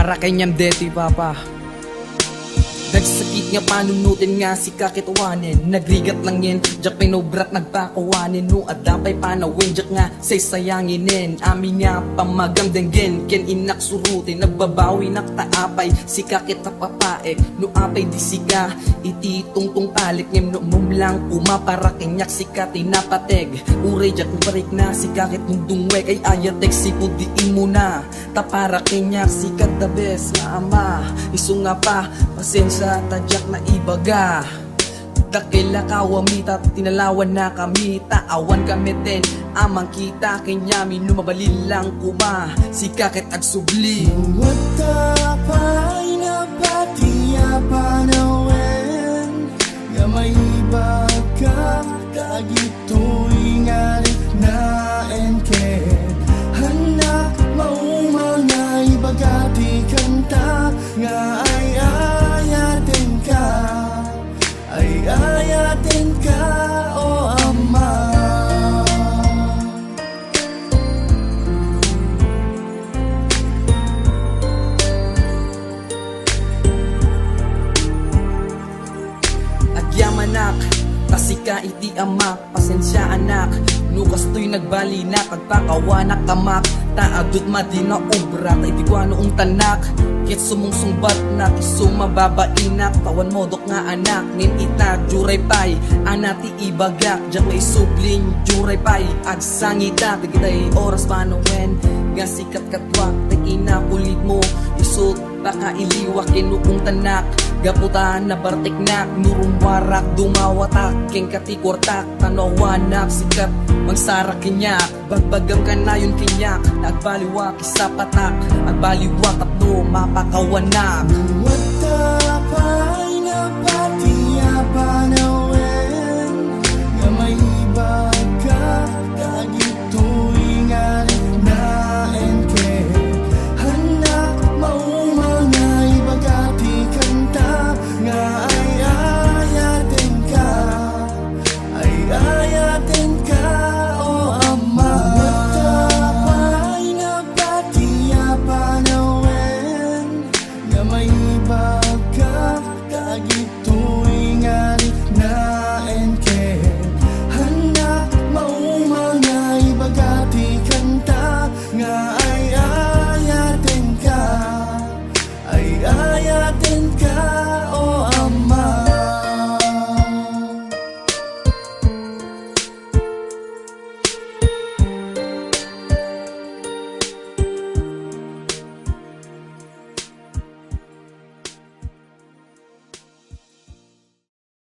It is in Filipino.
para kanyang deti papa. Nagsakit nga panunutin nga si kakituwanin. Nagrigat lang yin, jak pinobrat nagpakuwanin. No adapay panawin, jak nga say sayanginin. Amin nga pamagamdanggin, ken inak surutin. Nagbabawi naktaapay, si kakit napapaek. No apay di sika, iti tungtung palik. Ngem no mumlang para kenyak si katinapateg. Uray jak barik na si kakit mundungwek. Ay ayatek si kudiin mo na, tapara kenyak si kadabes na ama. Iso nga pa, pasensya tadyak na ibaga. Dakila kawamita, tinalawan na kami. Taawan kami din, amang kita kenyami. Numabalin lang kuma, si kakit agsubli. Matapay na patiya panawin, nga may iba ka, kagito'y nga na enken. Hanak maumang nga ibagati kanta, nga ay ayatin ka, ay ayatin ka, o ama. Agyamanak, tasika iti amak, pasensya anak. Nukas to'y nagbalinak, agpakawanak tamak. Taadot madina obra, iti kwa noong tanak. Kit sumungsungbat na, isumababainak. Tawan modok nga anak, nin ita juray pay. Anati ibagak, dyan may subling juray pay. Agsangita, tigitay oras panawin. Nga sikat katwak, tigina kulit mo. Isot, baka iliwak kinuong tanak. Gaputan na bartiknak, nurumwarak, dumawatak, king katikortak, tanawanak, sikat, magsarak kinyak, bagbagam ka na yun kinyak, nagbaliwak, isa patak, agbaliwak, tapno, mapakawanak.